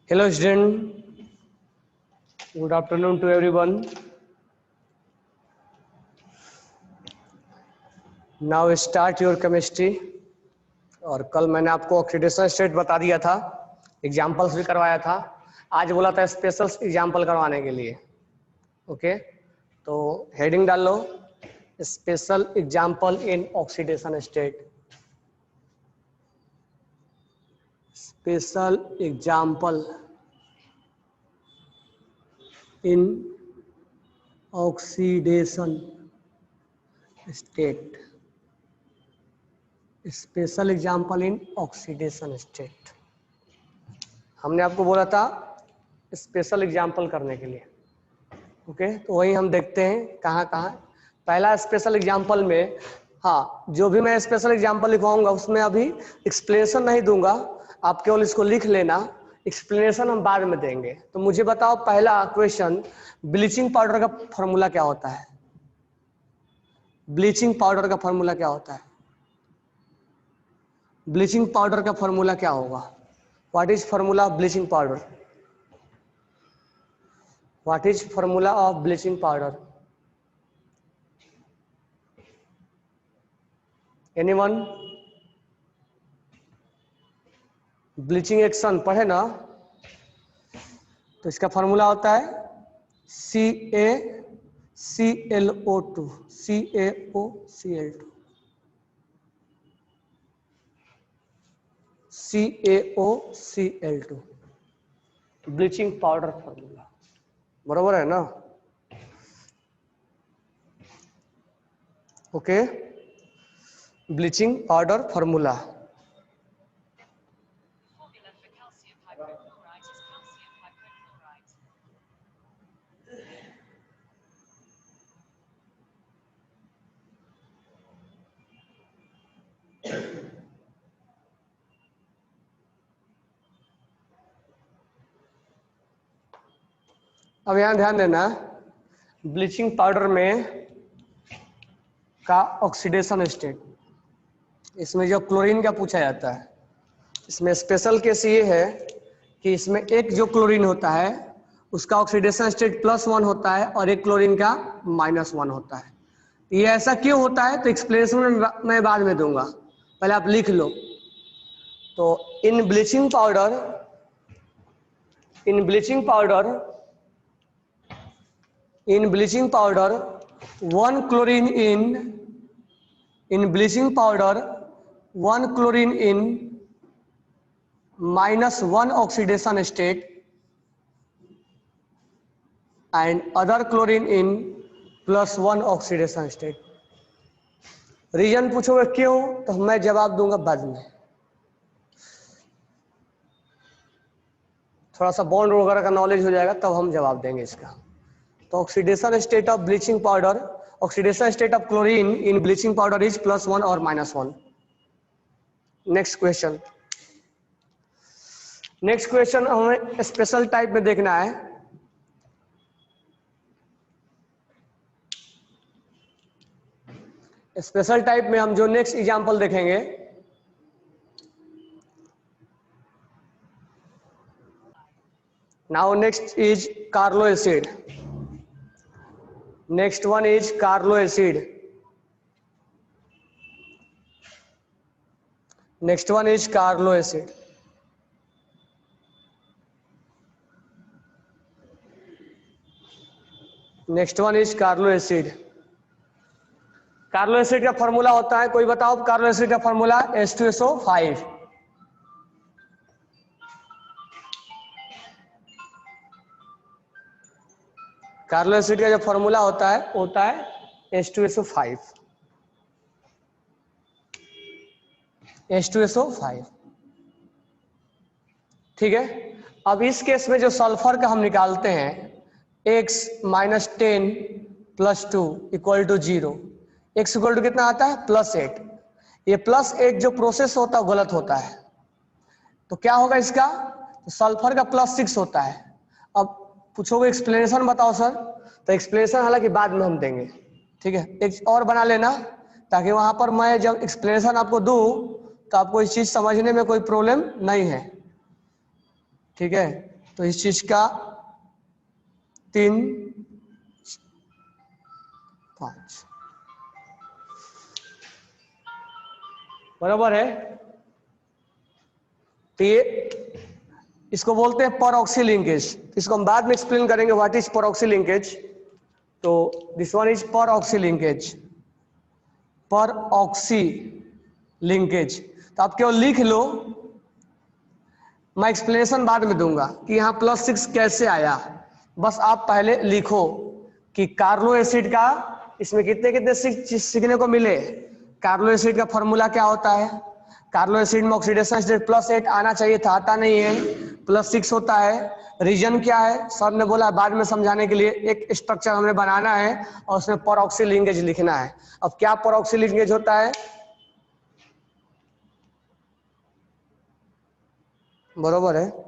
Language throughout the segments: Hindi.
Hello student, good afternoon to everyone. Now start your chemistry. और कल मैंने आपको ऑक्सीडेशन स्टेट बता दिया था, एग्जाम्पल्स भी करवाया था। आज बोला था स्पेशल एग्जाम्पल करवाने के लिए। ओके, तो हेडिंग डाल लो, special example in oxidation state. Special example in oxidation state. Special example in oxidation state. हमने आपको बोला था स्पेशल एग्जाम्पल करने के लिए। ओके, तो वही हम देखते हैं कहाँ कहाँ। पहला स्पेशल एग्जाम्पल में, हाँ, जो भी मैं स्पेशल एग्जाम्पल लिखवाऊंगा उसमें अभी एक्सप्लेनेशन नहीं दूंगा, आप केवल इसको लिख लेना, एक्सप्लेनेशन हम बाद में देंगे। तो मुझे बताओ, पहला क्वेश्चन, ब्लीचिंग पाउडर का फॉर्मूला क्या होता है? ब्लीचिंग पाउडर का फॉर्मूला क्या होता है? ब्लीचिंग पाउडर का फॉर्मूला क्या होगा? What is formula of bleaching powder? What is formula of bleaching powder? Anyone? Bleaching action पढ़े ना, तो इसका फॉर्मूला होता है CaClO2, CaOCl2, CaOCl2, bleaching powder formula. बरोबर है ना? Okay, bleaching powder formula. अब यहां ध्यान देना, ब्लीचिंग पाउडर में का ऑक्सीडेशन स्टेट, इसमें जो क्लोरीन का पूछा जाता है, इसमें स्पेशल केस ये है कि इसमें एक जो क्लोरीन होता है उसका ऑक्सीडेशन स्टेट +1 होता है और एक क्लोरीन का -1 होता है। ये ऐसा क्यों होता है तो एक्सप्लेनेशन मैं बाद में दूंगा, पहले आप लिख लो। तो in bleaching powder one chlorine in bleaching powder, one chlorine in -1 oxidation state and other chlorine in +1 oxidation state. Reason पूछोगे क्यों, तो मैं जवाब दूंगा बाद में। थोड़ा सा बॉन्ड वगैरह का नॉलेज हो जाएगा तब हम जवाब देंगे इसका। तो oxidation state of bleaching powder, oxidation state of chlorine in bleaching powder is +1 और -1। नेक्स्ट क्वेश्चन हमें स्पेशल टाइप में देखना है। स्पेशल टाइप में हम जो नेक्स्ट एग्जांपल देखेंगे, now next is Carlo acid. Next one is Carlo acid. Next one is Carlo acid. Next one is Carlo acid. Carlo acid का फॉर्मूला होता है, कोई बताओ कार्लो एसिड का फॉर्मूला? H2SO5। कार्लो एसिड का जो फॉर्मूला होता है H2SO5। H2SO5, ठीक है। अब इस केस में जो सल्फर का हम निकालते हैं, x - 10 + 2 = 0। x = कितना आता है? +8। ये +8 जो प्रोसेस होता है वो गलत होता है, तो क्या होगा इसका? तो सल्फर का +6 होता है। अब पूछोगे एक्सप्लेनेशन बताओ सर, तो एक्सप्लेनेशन हालांकि बाद में हम देंगे, ठीक है। एक और बना लेना ताकि वहां पर मैं जब एक्सप्लेनेशन आपको दूं तो आपको इस चीज समझने में कोई प्रॉब्लम नहीं है, ठीक है। तो इस चीज का 3, 5 बराबर है। तो ये इसको बोलते हैं परऑक्सी लिंकेज। इसको हम बाद में एक्सप्लेन करेंगे व्हाट इज परऑक्सी लिंकेज। तो this one is परऑक्सी linkage, परऑक्सी linkage. तो आप केवल लिख लो, मैं एक्सप्लेनेशन बाद में दूंगा कि यहाँ +6 कैसे आया। बस आप पहले लिखो कि कार्लो एसिड का इसमें कितने कितने सीखने को मिले। कार्लो एसिड का फॉर्मूला क्या होता है, कार्लो एसिड में ऑक्सीडेशन स्टेट +8 आना चाहिए था, आता नहीं है, +6 होता है। रीजन क्या है सर ने बोला बाद में समझाने के लिए, एक स्ट्रक्चर हमें बनाना है और उसमें परऑक्सी लिंकेज लिखना है। अब क्या परऑक्सी लिंकेज होता है, बरोबर है।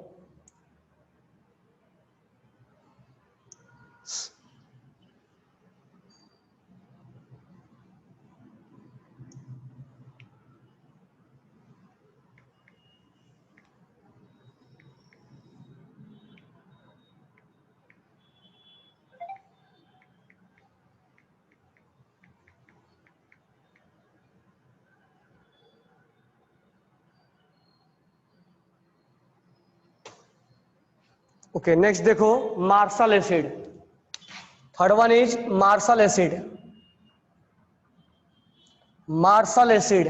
ओके नेक्स्ट देखो Marshall acid. Third one is Marshall acid. Marshall acid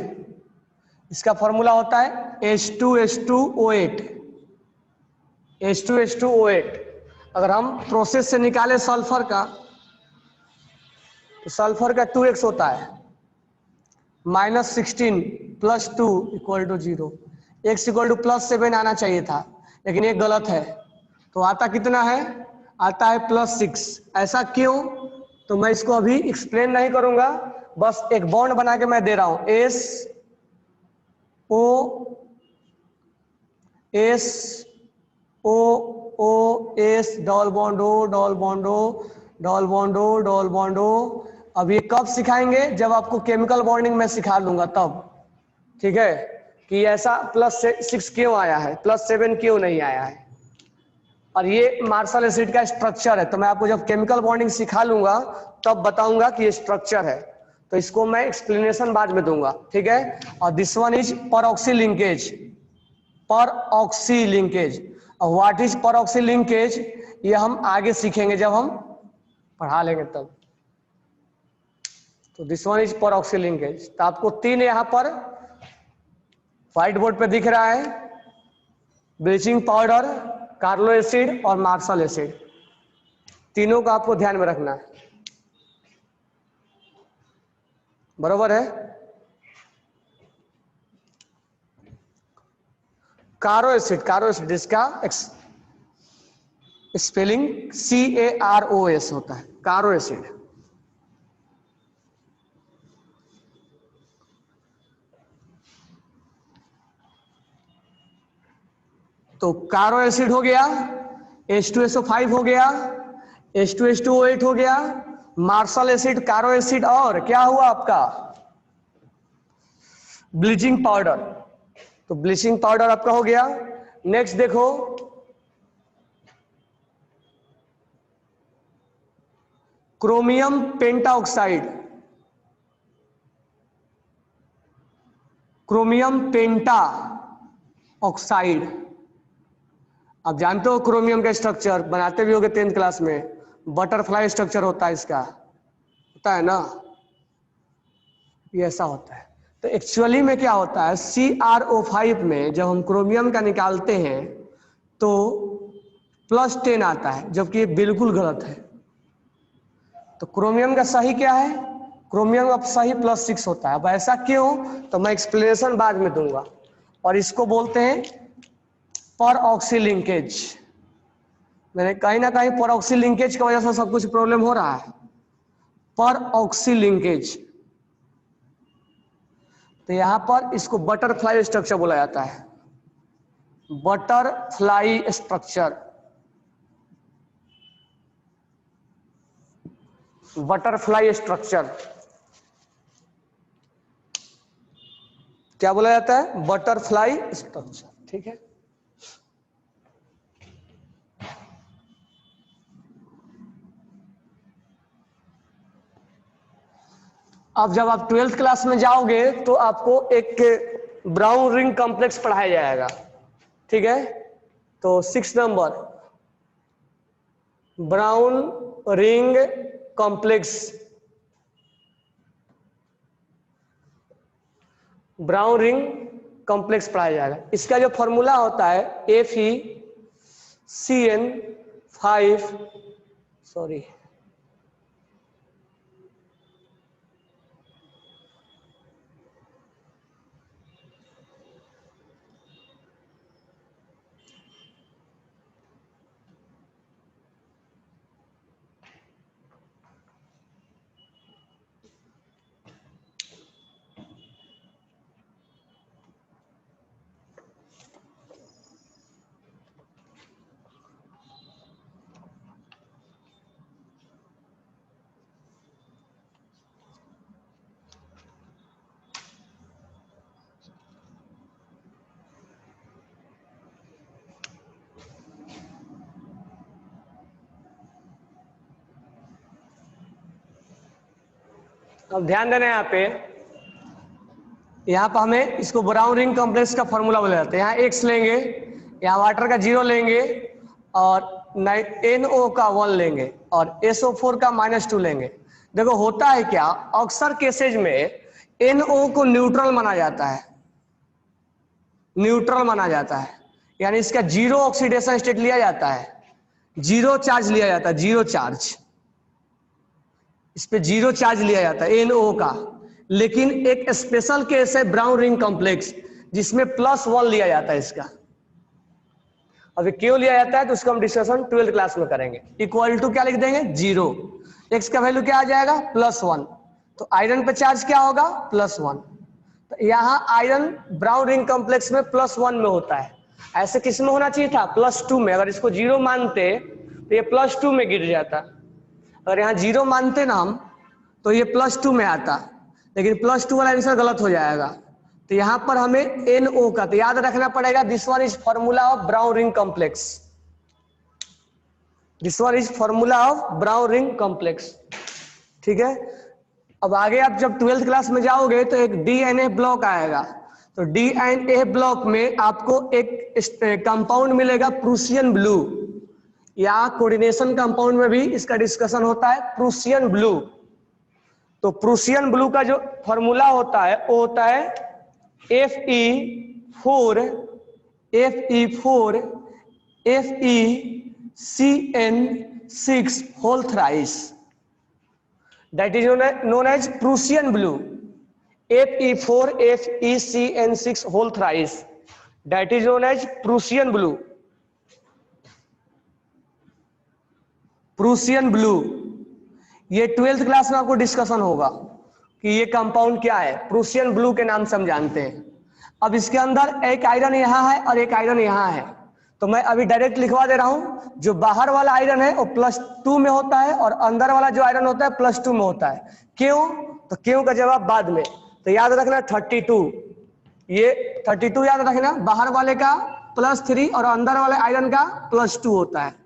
इसका फॉर्मूला होता है H2H2O8। H2H2O8 अगर हम प्रोसेस से निकाले सल्फर का तो सल्फर का 2x होता है, -16 + 2 = 0। x = +7 आना चाहिए था लेकिन ये गलत है, तो आता कितना है, आता है +6। ऐसा क्यों, तो मैं इसको अभी एक्सप्लेन नहीं करूंगा, बस एक बॉन्ड बना के मैं दे रहा हूं, SO double bond O double bond O double bond O double bond O। अब ये कब सिखाएंगे, जब आपको केमिकल बॉन्डिंग में सिखा दूंगा तब, ठीक है, कि ऐसा +6 क्यों आया है, +7 क्यों नहीं आया है। और ये मार्शल एसिड का स्ट्रक्चर है, तो मैं आपको जब केमिकल बॉन्डिंग सिखा लूंगा तब बताऊंगा कि ये स्ट्रक्चर है, तो इसको मैं एक्सप्लेनेशन बाद में दूंगा, ठीक है। और this one is परऑक्सी linkage. परऑक्सी linkage, और व्हाट इज परऑक्सी लिंकेज ये हम आगे सीखेंगे जब हम पढ़ा लेंगे तब। तो दिस वन इज परऑक्सी लिंकेज। तो आपको 3 यहां पर व्हाइट बोर्ड पे दिख रहा है, ब्लीचिंग पाउडर, कार्लो एसिड और मार्शल एसिड, तीनों का आपको ध्यान में रखना है, बरोबर है। कारो एसिड इसका स्पेलिंग CAROS होता है, कारो एसिड। तो कारो एसिड हो गया, H2SO5 हो गया, H2H2O8 हो गया, मार्शल एसिड, कारो एसिड, और क्या हुआ आपका ब्लीचिंग पाउडर। तो ब्लीचिंग पाउडर आपका हो गया। नेक्स्ट देखो क्रोमियम पेंटाऑक्साइड, क्रोमियम पेंटा ऑक्साइड। आप जानते हो क्रोमियम का स्ट्रक्चर, बनाते भी होगे 10th क्लास में, बटरफ्लाई स्ट्रक्चर होता है इसका, होता है ना, ये ऐसा होता है। तो एक्चुअली में क्या होता है, CrO5 में जब हम क्रोमियम का निकालते हैं तो +10 आता है, जबकि ये बिल्कुल गलत है। तो क्रोमियम का सही क्या है, क्रोमियम का सही +6 होता है। अब ऐसा क्यों, तो मैं एक्सप्लेनेशन बाद में दूंगा। और इसको बोलते हैं परऑक्सी लिंकेज। मैंने कहीं ना कहीं परऑक्सी लिंकेज की वजह से सब कुछ प्रॉब्लम हो रहा है, परऑक्सी लिंकेज। तो यहां पर इसको बटरफ्लाई स्ट्रक्चर बोला जाता है, बटरफ्लाई स्ट्रक्चर, बटरफ्लाई स्ट्रक्चर क्या बोला जाता है, बटरफ्लाई स्ट्रक्चर, ठीक है। अब जब आप 12th क्लास में जाओगे तो आपको एक ब्राउन रिंग कॉम्प्लेक्स पढ़ाया जाएगा, ठीक है। तो 6 number brown ring complex, brown ring complex पढ़ाया जाएगा। इसका जो फॉर्मूला होता है FeCN5 सॉरी अब ध्यान देना यहाँ पे हमें इसको ब्राउन रिंग कॉम्प्लेक्स का फॉर्मूला बोला जाता है। यहाँ एक्स लेंगे, यहाँ वाटर का 0 लेंगे और NO का 1 लेंगे और SO4 का -2 लेंगे। देखो होता है क्या, अक्सर केसेज में NO को न्यूट्रल माना जाता है, न्यूट्रल माना जाता है, यानी इसका 0 ऑक्सीडेशन स्टेट लिया जाता है, 0 चार्ज लिया जाता है, 0 चार्ज, इस पे 0 चार्ज लिया जाता है NO का। लेकिन एक स्पेशल केस है ब्राउन रिंग कॉम्प्लेक्स जिसमें +1 लिया जाता है इसका। अभी क्यों लिया जाता है तो उसका हम डिस्कशन 12th क्लास में करेंगे। इक्वल टू क्या लिख देंगे 0, एक्स का वैल्यू क्या आ जाएगा +1, तो आयरन पे चार्ज क्या होगा +1। तो यहाँ आयरन ब्राउन रिंग कॉम्प्लेक्स में +1 में होता है। ऐसे किस में होना चाहिए था +2 में। अगर इसको 0 मानते तो ये +2 में गिर जाता। अगर यहाँ 0 मानते ना हम तो ये +2 में आता, लेकिन +2 वाला आंसर गलत हो जाएगा। तो यहां पर हमें NO का तो याद रखना पड़ेगा, this one is formula of brown ring complex, this one is formula of brown ring complex, ठीक है। अब आगे आप जब 12th क्लास में जाओगे तो एक DNA ब्लॉक आएगा, तो DNA ब्लॉक में आपको एक कंपाउंड मिलेगा प्रूसियन ब्लू, या कोऑर्डिनेशन कंपाउंड में भी इसका डिस्कशन होता है प्रूसियन ब्लू। तो प्रूसियन ब्लू का जो फॉर्मूला होता है वो होता है Fe4 FeCN6 whole thrice, that is known as Prussian blue. Fe4 FeCN6 whole thrice, that is known as Prussian blue. Prussian blue, ये 12th क्लास में आपको डिस्कशन होगा कि ये कंपाउंड क्या है, प्रूसियन ब्लू के नाम से हम जानते हैं। अब इसके अंदर एक आयरन यहाँ है और एक आयरन यहाँ है, तो मैं अभी डायरेक्ट लिखवा दे रहा हूं। जो बाहर वाला आयरन है वो +2 में होता है और अंदर वाला जो आयरन होता है +2 में होता है। क्यों, तो क्यों का जवाब बाद में। तो याद रखना 32, ये 32 याद रखना, बाहर वाले का +3 और अंदर वाले आयरन का +2 होता है।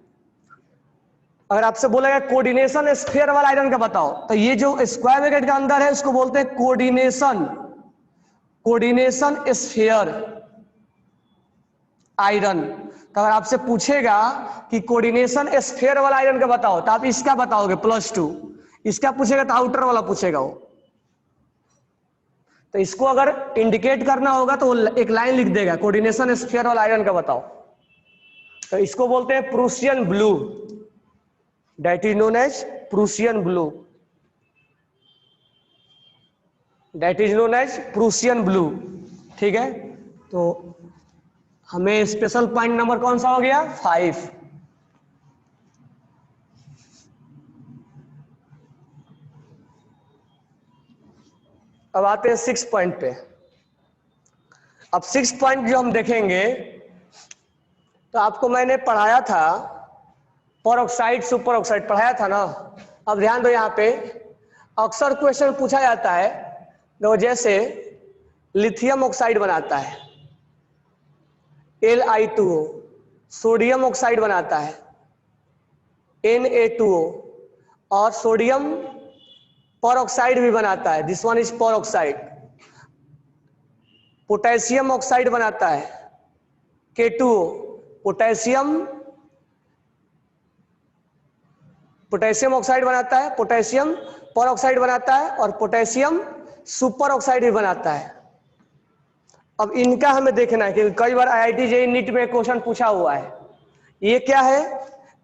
अगर आपसे बोला गया कोऑर्डिनेशन स्फीयर वाला आयरन का बताओ, तो ये जो स्क्वायर ब्रैकेट का अंदर है उसको बोलते हैं कोऑर्डिनेशन, कोऑर्डिनेशन स्फीयर आयरन। तो अगर आपसे पूछेगा कि कोऑर्डिनेशन स्फीयर वाला आयरन का बताओ, तो आप इसका बताओगे +2, इसका पूछेगा तो आउटर वाला पूछेगा वो। तो इसको अगर इंडिकेट करना होगा तो एक लाइन लिख देगा कोऑर्डिनेशन स्फीयर वाला आयरन का बताओ, तो इसको बोलते हैं Prussian blue, that is known as Prussian blue, that is known as Prussian blue, ठीक है। तो हमें स्पेशल पॉइंट नंबर कौन सा हो गया 5। अब आते हैं 6 पॉइंट पे। अब 6 पॉइंट जो हम देखेंगे, तो आपको मैंने पढ़ाया था पर ऑक्साइड सुपर ऑक्साइड पढ़ाया था ना। अब ध्यान दो, यहाँ पे अक्सर क्वेश्चन पूछा जाता है, तो जैसे लिथियम ऑक्साइड बनाता है Li2O, सोडियम ऑक्साइड बनाता है Na2O, और सोडियम पर ऑक्साइड भी बनाता है, दिस वन इज पर ऑक्साइड। पोटेशियम ऑक्साइड बनाता है K2O, पोटेशियम ऑक्साइड बनाता है, पोटेशियम पर ऑक्साइड बनाता है और पोटेशियम सुपर ऑक्साइड भी बनाता है। अब इनका हमें देखना है कि कई बार IIT JEE नीट में क्वेश्चन पूछा हुआ है। ये क्या है,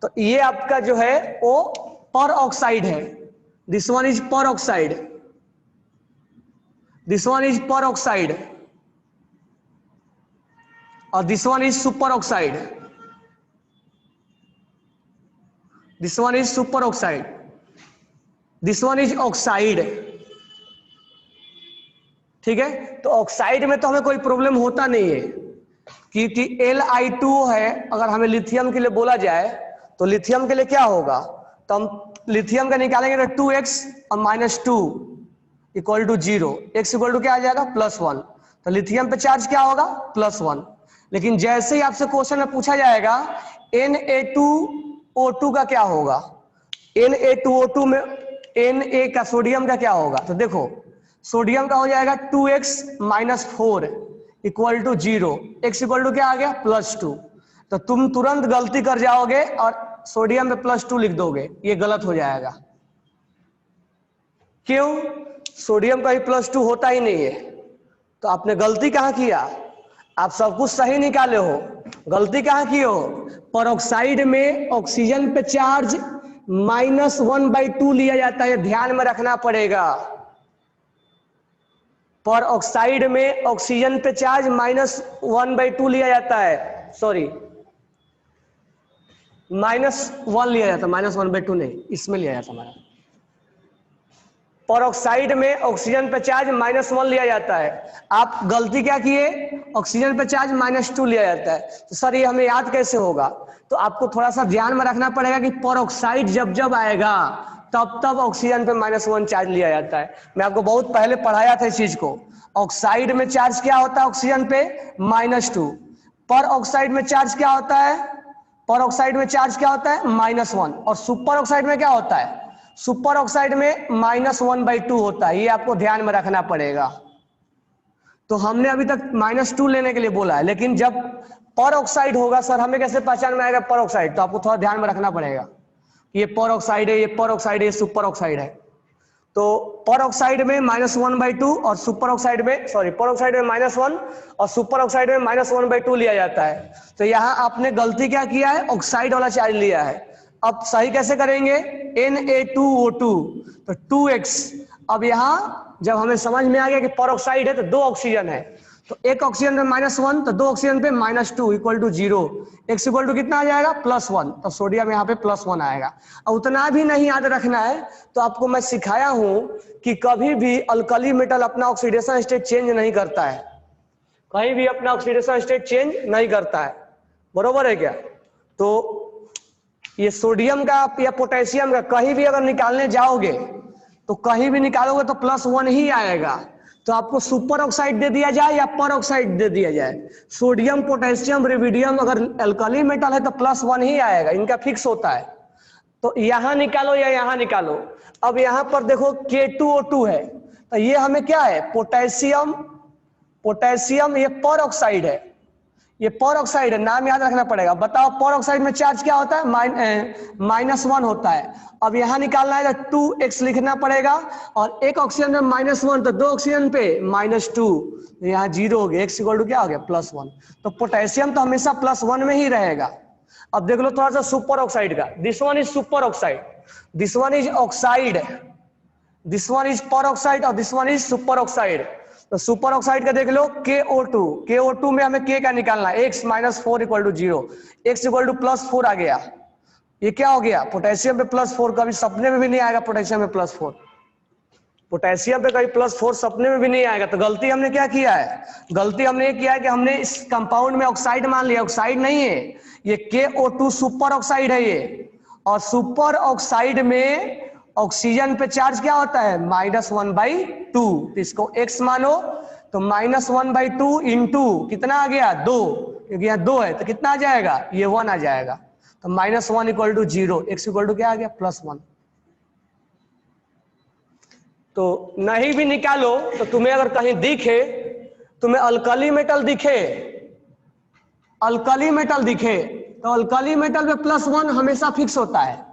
तो ये आपका जो है वो पर ऑक्साइड है, दिस वन इज पर ऑक्साइड, दिस वन इज पर ऑक्साइड और this one is super oxide, this one is super oxide, this one is oxide. ठीक है, तो ऑक्साइड में तो हमें कोई प्रॉब्लम होता नहीं है क्योंकि Li2 है। अगर हमें लिथियम के लिए बोला जाए तो लिथियम के लिए क्या होगा, तो हम लिथियम का निकालेंगे तो 2x और -2 equal to 0, x equal to क्या आ जाएगा +1, तो लिथियम पे चार्ज क्या होगा +1। लेकिन जैसे ही आपसे क्वेश्चन में पूछा जाएगा Na2O2 का क्या होगा, Na2O2 में Na का सोडियम का क्या होगा, तो देखो सोडियम का हो जाएगा 2x - 4 equal to 0, x equal to क्या आ गया +2। तो तुम तुरंत गलती कर जाओगे और सोडियम में +2 लिख दोगे, ये गलत हो जाएगा। क्यों, सोडियम का ही +2 होता ही नहीं है। तो आपने गलती कहाँ किया, आप सब कुछ सही निकाले हो, गलती कहाँ की हो, परऑक्साइड में ऑक्सीजन पे चार्ज -1/2 लिया जाता है, ध्यान में रखना पड़ेगा। पर ऑक्साइड में ऑक्सीजन पे चार्ज -1/2 लिया जाता है, सॉरी -1 लिया जाता है, -1/2 नहीं, इसमें लिया जाता हमारा। पर ऑक्साइड में ऑक्सीजन पे चार्ज -1 लिया जाता है, आप गलती क्या किए, ऑक्सीजन पे चार्ज -2 लिया जाता है। तो सर ये हमें याद कैसे होगा, तो आपको थोड़ा सा ध्यान में रखना पड़ेगा कि पर ऑक्साइड जब जब आएगा तब तब ऑक्सीजन पे -1 चार्ज लिया जाता है। मैं आपको बहुत पहले पढ़ाया था इस चीज को। ऑक्साइड में चार्ज क्या होता है ऑक्सीजन पे -2, पर ऑक्साइड में चार्ज क्या होता है, पर ऑक्साइड में चार्ज क्या होता है -1, और सुपर ऑक्साइड में क्या होता है, सुपर ऑक्साइड में -1/2 होता है, ये आपको ध्यान में रखना पड़ेगा। तो हमने अभी तक -2 लेने के लिए बोला है, लेकिन जब पर ऑक्साइड होगा, सर हमें कैसे पहचान में आएगा पर ऑक्साइड, तो आपको थोड़ा ध्यान में रखना पड़ेगा, ये पर ऑक्साइड है, ये पर ऑक्साइड है, ये सुपर ऑक्साइड है। तो पर ऑक्साइड में -1/2 और सुपर ऑक्साइड में, सॉरी पर ऑक्साइड में -1 और सुपर ऑक्साइड में -1/2 लिया जाता है। तो यहाँ आपने गलती क्या किया है, ऑक्साइड वाला चार्ज लिया है। अब सही कैसे करेंगे, Na2O2 तो 2x। अब यहाँ जब हमें समझ में आ गया कि पर ऑक्साइड है तो 2 ऑक्सीजन है, तो एक ऑक्सीजन पे -1 तो 2 ऑक्सीजन पे -2 equal to 0, x equal to कितना आ जाएगा +1, तो सोडियम यहाँ पे +1 आएगा। और उतना भी नहीं याद रखना है, तो आपको मैं सिखाया हूं कि कभी भी अल्कली मेटल अपना ऑक्सीडेशन स्टेट चेंज नहीं करता है, कहीं भी अपना ऑक्सीडेशन स्टेट चेंज नहीं करता है, बरोबर है क्या। तो ये सोडियम का या पोटेशियम का कहीं भी अगर निकालने जाओगे तो कहीं भी निकालोगे तो +1 ही आएगा। तो आपको सुपर ऑक्साइड दे दिया जाए या पर ऑक्साइड दे दिया जाए, सोडियम पोटेशियम रुबिडियम अगर अल्कली मेटल है तो +1 ही आएगा, इनका फिक्स होता है। तो यहां निकालो या यहां निकालो। अब यहां पर देखो K2O2 है, तो ये हमें क्या है पोटेशियम, पोटेशियम ये पर ऑक्साइड है, ये पर ऑक्साइड है, नाम याद रखना पड़ेगा। बताओ पर ऑक्साइड में चार्ज क्या होता है, -1 होता है। अब यहां निकालना है तो 2x लिखना पड़ेगा, और एक ऑक्सीजन में -1 तो 2 ऑक्सीजन पे -2, यहाँ 0 हो गया, x इक्वल टू क्या हो गया +1। तो पोटेशियम तो हमेशा +1 में ही रहेगा। अब देख लो थोड़ा सा सुपर ऑक्साइड का, this one is super oxide, this one is oxide, this one is पर ऑक्साइड और this one is super oxide. तो सुपर ऑक्साइड का देख लो KO2, KO2 में हमें K का निकालना है, x - 4 equal to 0, x equal to +4 आ गया। ये क्या हो गया, पोटेशियम पे +4, कभी सपने में भी नहीं आएगा पोटेशियम में +4, पोटेशियम पे कभी +4 सपने में भी नहीं आएगा। तो गलती हमने क्या किया है, गलती हमने ये किया है कि हमने इस कंपाउंड में ऑक्साइड मान लिया, ऑक्साइड नहीं है ये, KO2 सुपर ऑक्साइड है ये, और सुपर ऑक्साइड में ऑक्सीजन पे चार्ज क्या होता है -1/2, तो इसको x मानो, तो -1/2 इंटू कितना आ गया 2, क्योंकि यहाँ 2 है तो कितना आ जाएगा ये 1 आ जाएगा। तो -1 equal to 0, x equal to क्या आ गया +1। तो नहीं भी निकालो तो तुम्हें अगर कहीं दिखे, तुम्हें अल्कली मेटल दिखे, अल्कली मेटल दिखे तो अल्कली मेटल पे +1 हमेशा फिक्स होता है,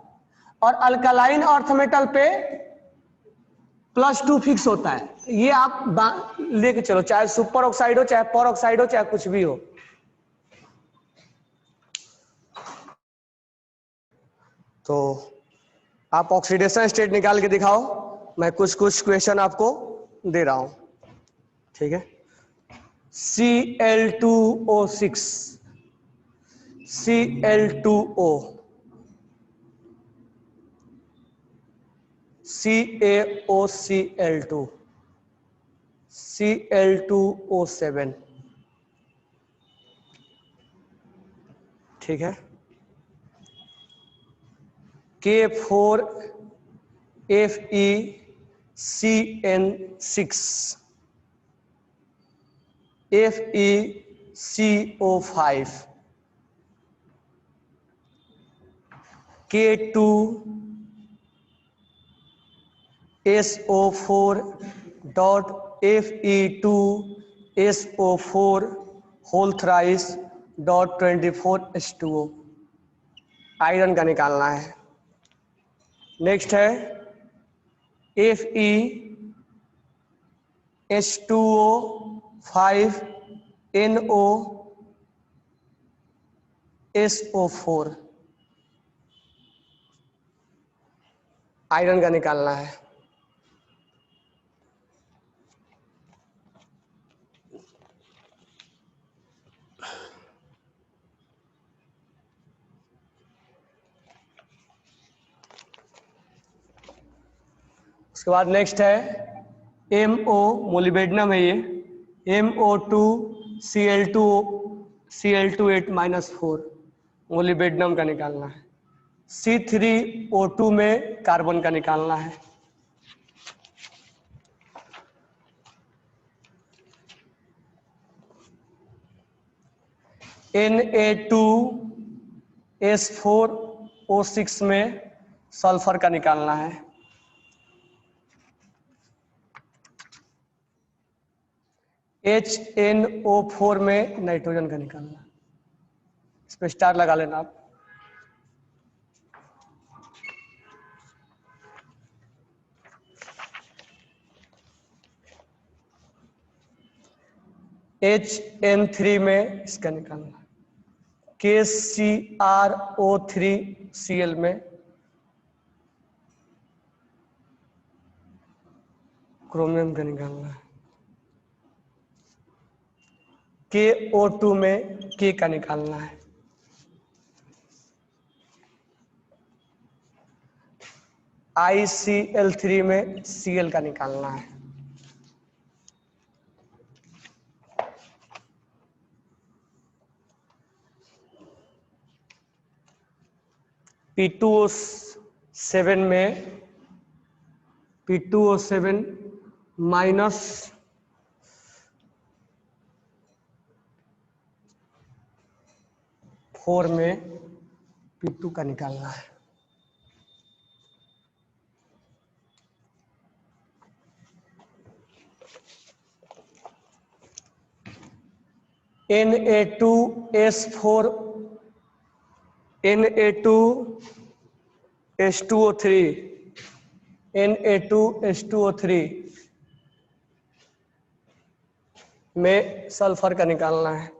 और अल्कलाइन अर्थ मेटल पे +2 फिक्स होता है। ये आप लेके चलो, चाहे सुपर ऑक्साइड हो, चाहे पर ऑक्साइड हो, चाहे कुछ भी हो। तो आप ऑक्सीडेशन स्टेट निकाल के दिखाओ, मैं कुछ कुछ क्वेश्चन आपको दे रहा हूं, ठीक है। Cl2O6, Cl2O, CaOCl2, Cl2O7, ठीक है। K4FeCN6, FeCO5, K2SO4.Fe2SO4 whole thrice .24H2O, iron का निकालना है। नेक्स्ट है FeH2O5NOSO4, आयरन का निकालना है। उसके बाद नेक्स्ट है MO, मोलिबेडनम है ये, MO2Cl2, Cl28-4, मोलिबेडनम का निकालना है। C3O2 में कार्बन का निकालना है। Na2S4O6 में सल्फर का निकालना है। HNO4 में नाइट्रोजन का निकालना है। इस पे स्टार लगा लेना आप। HN3 में इसका निकालना है। KCrO3Cl में क्रोमियम का निकालना है। KO2 में K का निकालना है। ICl3 में Cl का निकालना है। P2O7 में P2O7 माइनस फोर में P2 का निकालना है। Na2S4 Na2H2O3 Na2H2O3 में सल्फर का निकालना है।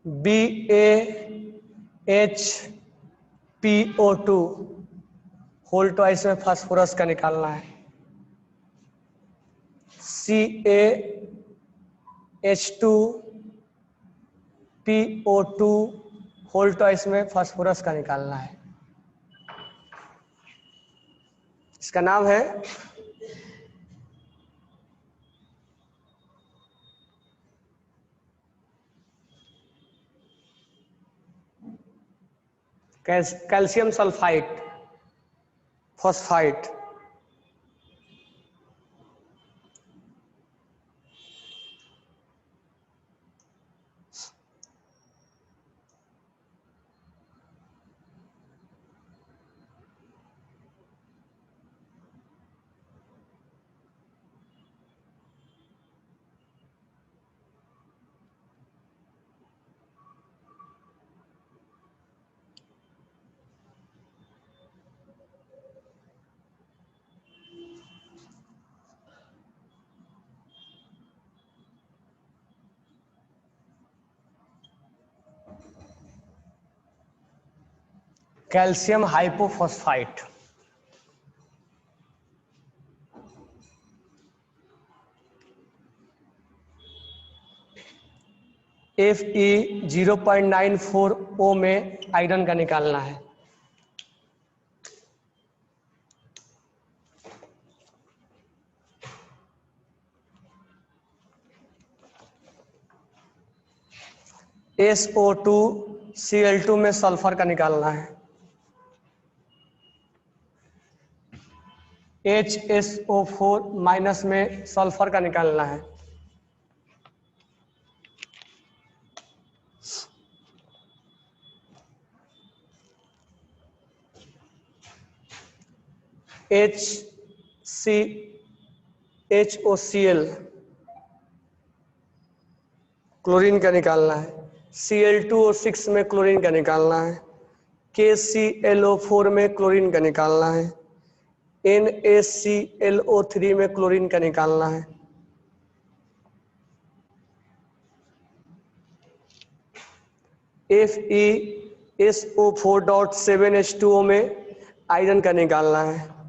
BaHPO2 होल ट्वाइस में फास्फोरस का निकालना है। CaH2PO2 होल ट्वाइस में फास्फोरस का निकालना है। इसका नाम है calcium sulphide phosphide. Calcium hypophosphite. Fe 0.94 O में आयरन का निकालना है। SO2 Cl2 में सल्फर का निकालना है। HSO4 माइनस में सल्फर का निकालना है। HOCl क्लोरीन का निकालना है। Cl2O6 में क्लोरीन का निकालना है। KClO4 में क्लोरीन का निकालना है। NaClO3 में क्लोरीन का निकालना है। FeSO4.7H2O में आयरन का निकालना है।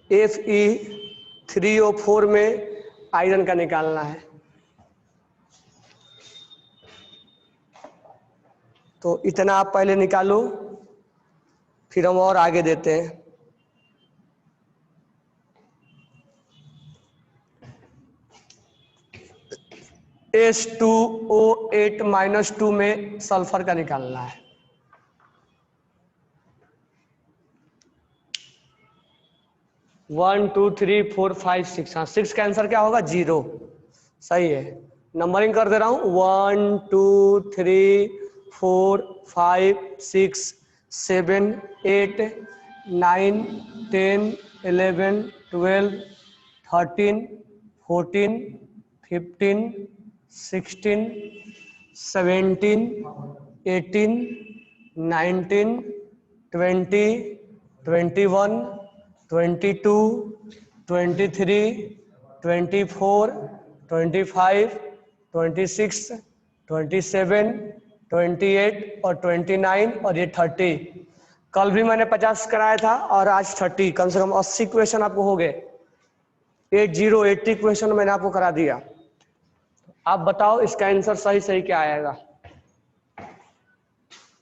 Fe3O4 में आयरन का निकालना है। तो इतना आप पहले निकालो, फिर हम और आगे देते हैं। H2O8-2 में सल्फर का निकालना है। One two three four five six, हाँ 6 का आंसर क्या होगा? 0। सही है। नंबरिंग कर दे रहा हूं, 1 2 3 4 5 6 7 8 9 10 11 12 13 14 15 16 17 18 19 20 21 22 23 24 25 26 27 28 और 29 और ये 30। कल भी मैंने 50 कराया था और आज 30, कम से कम 80 क्वेश्चन आपको हो गए। 80 क्वेश्चन मैंने आपको करा दिया। आप बताओ इसका आंसर सही सही क्या आएगा?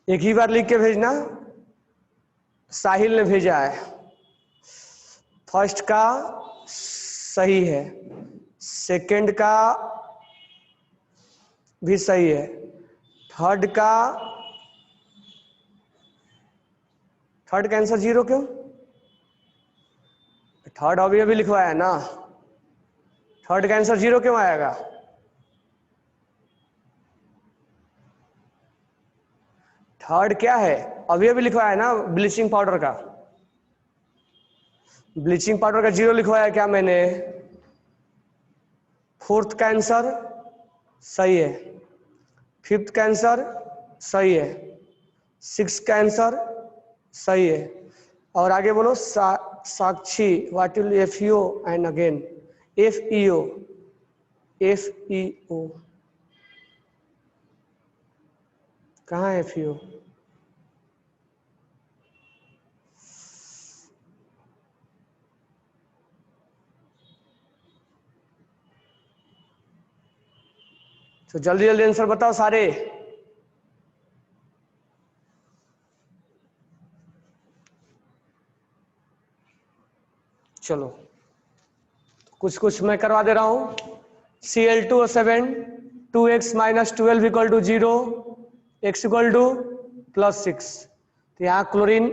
एक ही बार लिख के भेजना। साहिल ने भेजा है, फर्स्ट का सही है, सेकंड का भी सही है, थर्ड का आंसर 0 क्यों? थर्ड अभी अभी लिखवाया है ना, थर्ड का आंसर 0 क्यों आएगा? थर्ड क्या है? अभी अभी लिखवाया है ना ब्लीचिंग पाउडर का। ब्लीचिंग पाउडर का 0 लिखवाया क्या मैंने? फोर्थ का आंसर सही है, फिफ्थ का आंसर सही है, सिक्स का आंसर सही है। और आगे बोलो Sakshi, what will FeO and again FeO कहाँ है FeO? तो जल्दी जल्दी आंसर बताओ सारे। चलो कुछ कुछ मैं करवा दे रहा हूं। Cl2O7 2x - 12 = 0, x = +6। तो यहाँ क्लोरीन